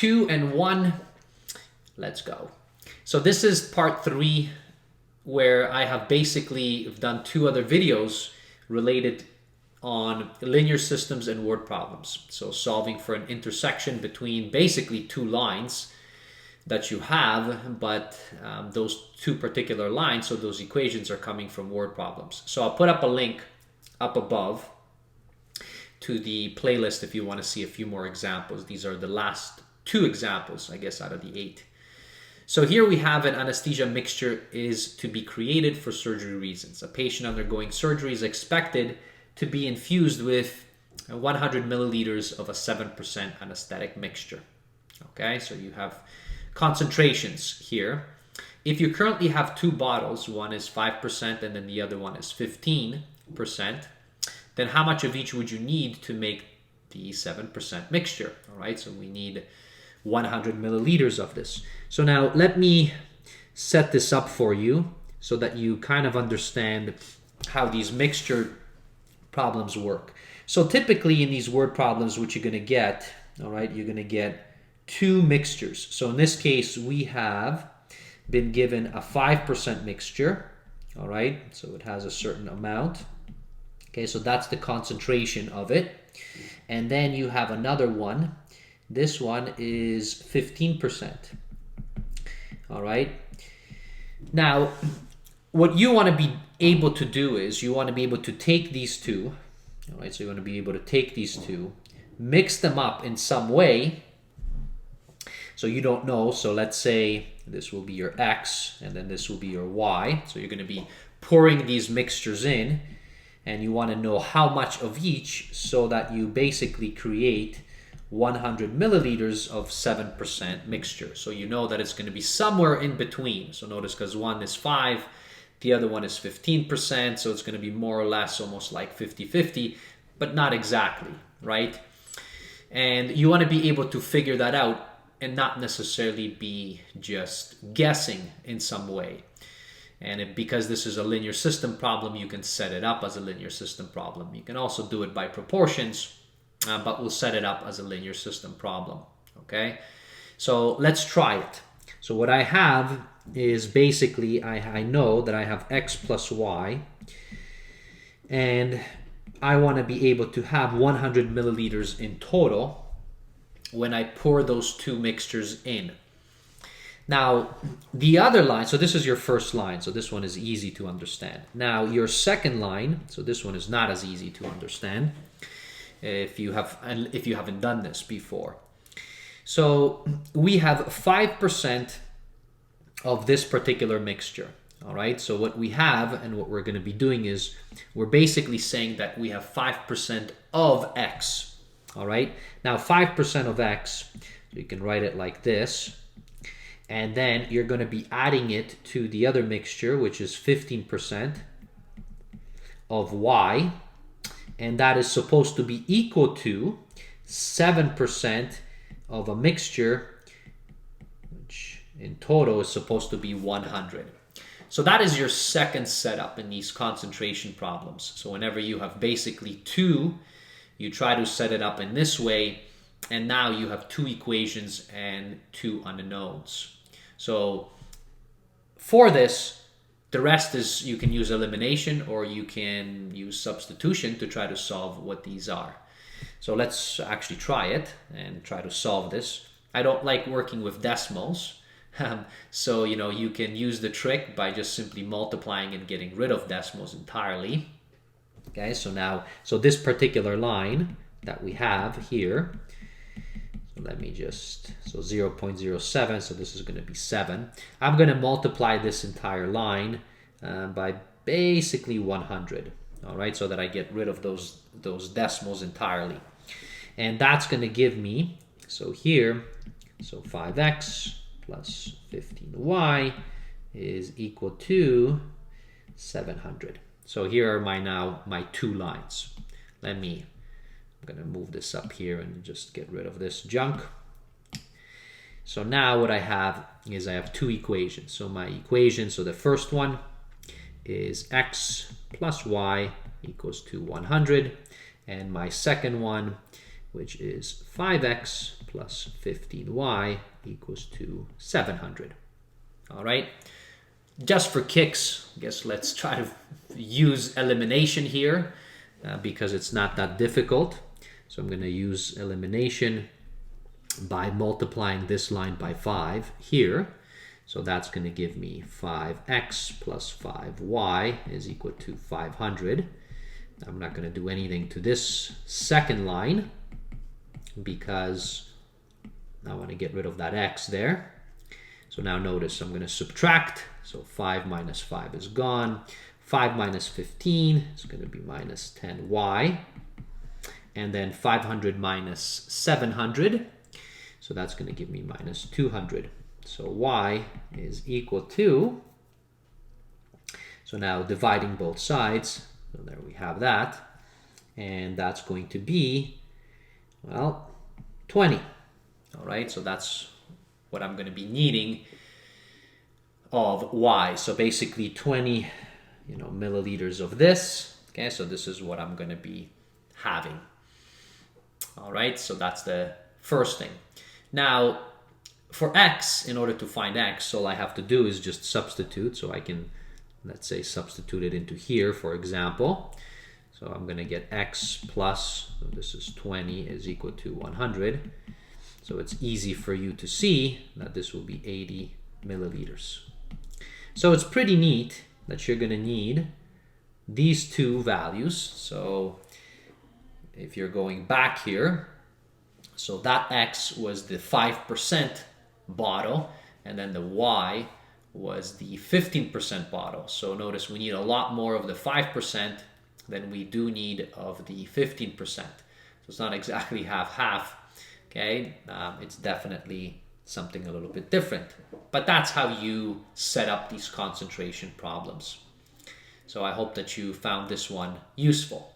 2 and 1. Let's go. So this is part 3, where I have basically done 2 other videos related on linear systems and word problems. So solving for an intersection between basically 2 lines that you have, but those 2 particular lines, so those equations are coming from word problems. So I'll put up a link up above to the playlist if you want to see a few more examples. These are the last 2 examples, I guess, out of the 8. So here we have an anesthesia mixture is to be created for surgery reasons. A patient undergoing surgery is expected to be infused with 100 milliliters of a 7% anesthetic mixture. Okay, so you have concentrations here. If you currently have 2 bottles, one is 5% and then the other one is 15%, then how much of each would you need to make the 7% mixture? All right, so we need 100 milliliters of this. So now let me set this up for you so that you kind of understand how these mixture problems work. So typically in these word problems, what you're going to get, all right, you're going to get 2 mixtures. So in this case, we have been given a 5% mixture, all right, so it has a certain amount. Okay, so that's the concentration of it. And then you have another one. This one is 15%. All right. Now, what you want to be able to do is you want to be able to take these 2. All right, so you want to be able to take these 2, mix them up in some way. So you don't know. So let's say this will be your X and then this will be your Y. So you're going to be pouring these mixtures in and you want to know how much of each so that you basically create 100 milliliters of 7% mixture. So you know that it's going to be somewhere in between. So notice because one is 5, the other one is 15%. So it's going to be more or less almost like 50-50, but not exactly, right? And you want to be able to figure that out and not necessarily be just guessing in some way. And because this is a linear system problem, you can set it up as a linear system problem. You can also do it by proportions, but we'll set it up as a linear system problem, okay? So let's try it. So what I have is basically, I know that I have X plus Y, and I want to be able to have 100 milliliters in total when I pour those 2 mixtures in. Now, the other line, so this is your first line, so this one is easy to understand. Now, your second line, so this one is not as easy to understand if you haven't done this before. So we have 5% of this particular mixture. All right, so what we have and what we're going to be doing is we're basically saying that we have 5% of X. All right, now 5% of X, so you can write it like this. And then you're going to be adding it to the other mixture, which is 15% of Y. And that is supposed to be equal to 7% of a mixture, which in total is supposed to be 100. So that is your second setup in these concentration problems. So whenever you have basically 2, you try to set it up in this way. And now you have 2 equations and 2 unknowns. So for this, the rest is you can use elimination or you can use substitution to try to solve what these are. So let's actually try it and try to solve this. I don't like working with decimals. So, you know, you can use the trick by just simply multiplying and getting rid of decimals entirely. Okay, so now, so this particular line that we have here, so let me just, so 0.07, so this is going to be 7. I'm going to multiply this entire line by basically 100, all right, so that I get rid of those decimals entirely. And that's going to give me, so here, so 5x plus 15y is equal to 700. So here are my 2 lines. I'm going to move this up here and just get rid of this junk. So now what I have is I have 2 equations. So my equation, so the first one is x plus y equals to 100. And my second one which is 5x plus 15y equals to 700. All right. Just for kicks, I guess let's try to use elimination here because it's not that difficult. So I'm going to use elimination by multiplying this line by 5 here. So that's going to give me 5x plus 5y is equal to 500. I'm not going to do anything to this second line because I want to get rid of that x there. So now notice I'm going to subtract. So 5 minus 5 is gone. 5 minus 15 is going to be minus 10y. And then 500 minus 700. So that's going to give me minus 200. So y is equal to, so now dividing both sides, so there we have that. And that's going to be, well, 20. All right, so that's what I'm going to be needing of y. So basically 20, milliliters of this. Okay, so this is what I'm going to be having. All right, so that's the first thing. Now, for x, in order to find x, all I have to do is just substitute. So I can, let's say, substitute it into here, for example. So I'm going to get x plus, so this is 20, is equal to 100. So it's easy for you to see that this will be 80 milliliters. So it's pretty neat that you're going to need these two values. So if you're going back here, so that x was the 5% bottle, and then the y was the 15% bottle. So notice we need a lot more of the 5% than we do need of the 15%. So it's not exactly half-half, okay? It's definitely something a little bit different. But that's how you set up these concentration problems. So I hope that you found this one useful.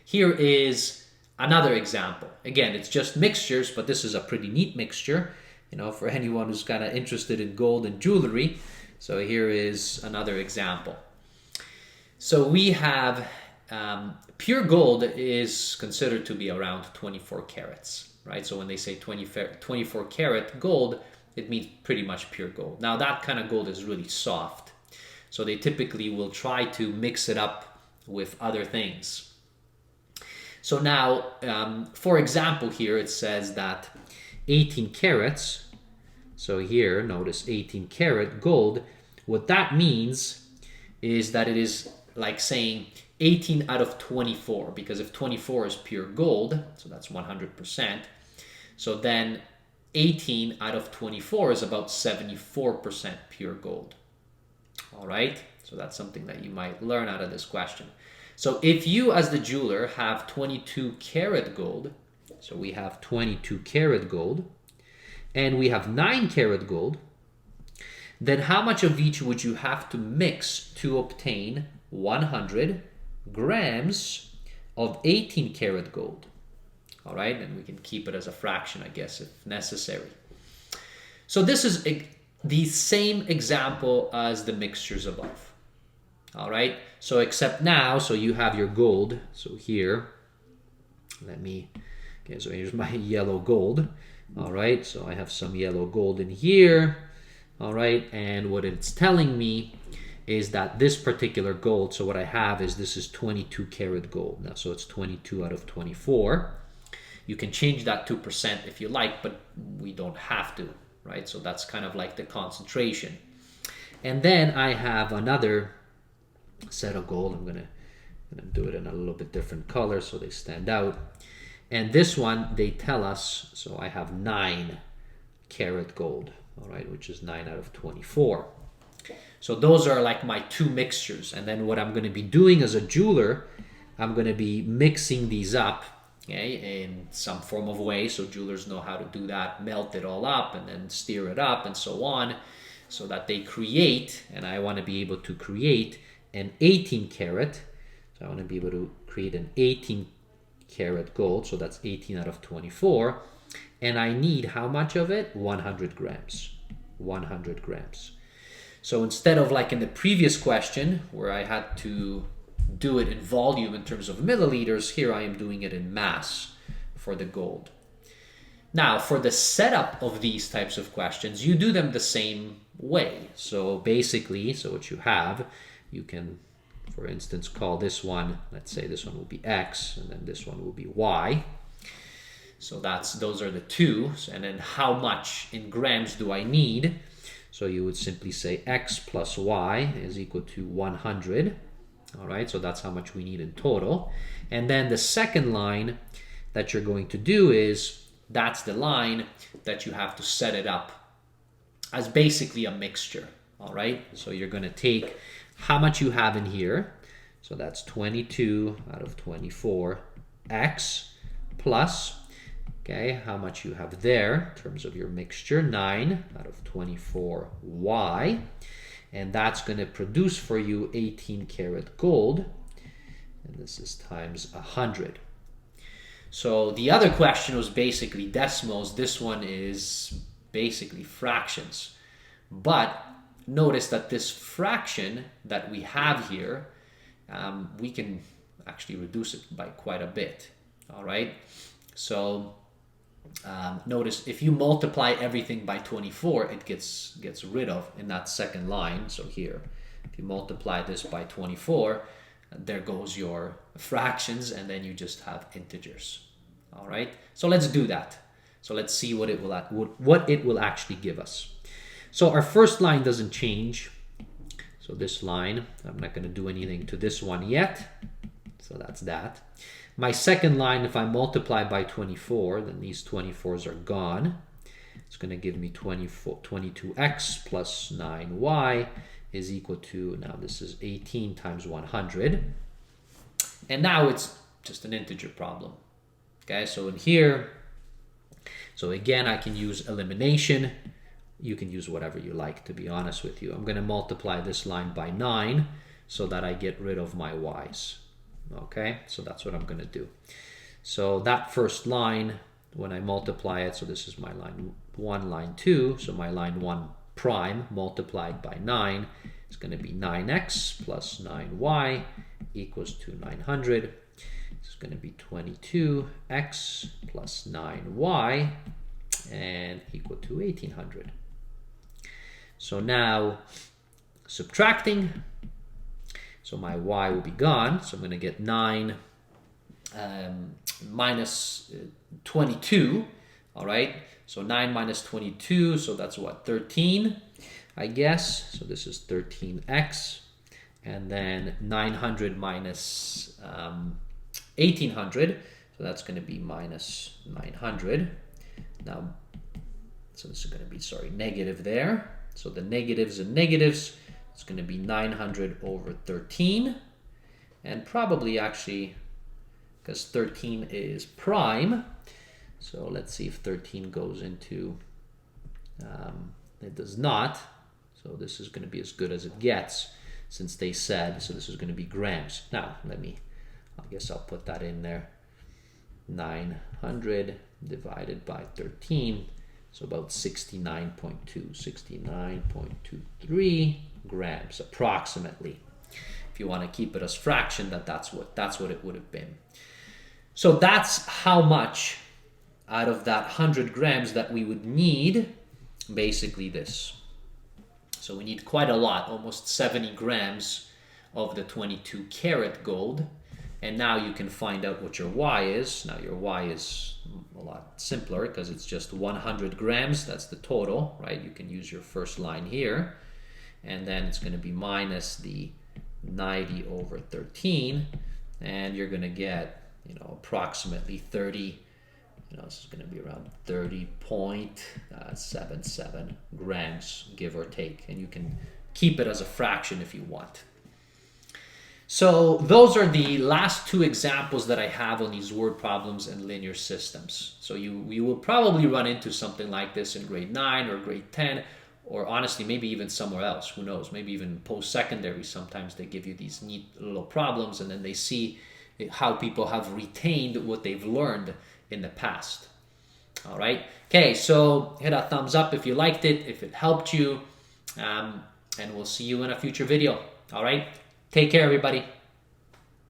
Here is another example. Again, it's just mixtures, but this is a pretty neat mixture, for anyone who's kind of interested in gold and jewelry. So here is another example. So we have pure gold is considered to be around 24 carats, right? So when they say 24 karat gold, it means pretty much pure gold. Now that kind of gold is really soft. So they typically will try to mix it up with other things. So now, for example, here it says that 18 carats, so here, notice 18 karat gold, what that means is that it is like saying 18 out of 24, because if 24 is pure gold, so that's 100%, so then 18 out of 24 is about 74% pure gold. All right, so that's something that you might learn out of this question. So if you, as the jeweler, have 22 karat gold, so we have 22 karat gold, and we have 9 karat gold, then how much of each would you have to mix to obtain 100 grams of 18 karat gold? All right, and we can keep it as a fraction, I guess, if necessary. So this is the same example as the mixtures above. All right, so except now, so you have your gold. So here, okay, so here's my yellow gold. All right, so I have some yellow gold in here. All right, and what it's telling me is that this particular gold, so what I have is this is 22 karat gold. Now, so it's 22 out of 24. You can change that to percent if you like, but we don't have to, right? So that's kind of like the concentration. And then I have another set of gold. I'm gonna do it in a little bit different color so they stand out. And this one, they tell us, so I have 9 karat gold, all right, which is 9 out of 24. So those are like my two mixtures. And then what I'm going to be doing as a jeweler, I'm going to be mixing these up, okay, in some form of way. So jewelers know how to do that, melt it all up and then stir it up and so on, so that they create, and I want to be able to create an 18 karat. So I want to be able to create an 18 karat gold, so that's 18 out of 24, and I need how much of it? 100 grams. 100 grams. So instead of like in the previous question where I had to do it in volume in terms of milliliters, here I am doing it in mass for the gold. Now, for the setup of these types of questions, you do them the same way. So basically, so what you have, you can, for instance, call this one, let's say this one will be X, and then this one will be Y. So those are the two. And then how much in grams do I need? So you would simply say X plus Y is equal to 100. All right, so that's how much we need in total. And then the second line that you're going to do is, that's the line that you have to set it up as basically a mixture. All right, so you're going to take how much you have in here. So that's 22 out of 24 X plus, okay, how much you have there in terms of your mixture, 9 out of 24 Y. And that's going to produce for you 18 karat gold. And this is times 100. So the other question was basically decimals. This one is basically fractions. But notice that this fraction that we have here, we can actually reduce it by quite a bit. All right. So notice if you multiply everything by 24, it gets rid of in that second line. So here, if you multiply this by 24, there goes your fractions, and then you just have integers. All right, so let's do that. So let's see what it will actually give us. So our first line doesn't change. So this line, I'm not going to do anything to this one yet. So that's that. My second line, if I multiply by 24, then these 24s are gone. It's going to give me 22x plus 9y is equal to, now this is 18 times 100. And now it's just an integer problem. Okay, so in here, so again, I can use elimination. You can use whatever you like, to be honest with you. I'm going to multiply this line by 9 so that I get rid of my y's. Okay, so that's what I'm going to do. So that first line, when I multiply it, so this is my line 1, line 2. So my line 1 prime multiplied by 9 is going to be 9x plus 9y equals to 900. It's going to be 22x plus 9y and equal to 1800. So now subtracting, so my y will be gone. So I'm going to get 9 minus 22. All right. So 9 minus 22. So that's what? 13, I guess. So this is 13x. And then 900 minus 1800. So that's going to be minus 900. Now, so this is going to be, sorry, negative there. So the negatives and negatives, it's going to be 900 over 13. And probably actually, because 13 is prime. So let's see if 13 goes into, it does not. So this is going to be as good as it gets since they said, so this is going to be grams. Now, I guess I'll put that in there. 900 divided by 13. So about 69.23 grams approximately. If you want to keep it as fraction, that's what it would have been. So that's how much out of that 100 grams that we would need, basically this. So we need quite a lot, almost 70 grams of the 22 karat gold. And now you can find out what your y is. Now your y is a lot simpler because it's just 100 grams. That's the total, right? You can use your first line here. And then it's going to be minus the 90 over 13. And you're going to get, approximately 30, this is going to be around 30.77 grams, give or take. And you can keep it as a fraction if you want. So those are the last two examples that I have on these word problems and linear systems. So you will probably run into something like this in grade 9 or grade 10, or honestly, maybe even somewhere else. Who knows? Maybe even post-secondary. Sometimes they give you these neat little problems and then they see how people have retained what they've learned in the past. All right. Okay, so hit a thumbs up if you liked it, if it helped you, and we'll see you in a future video. All right. Take care, everybody.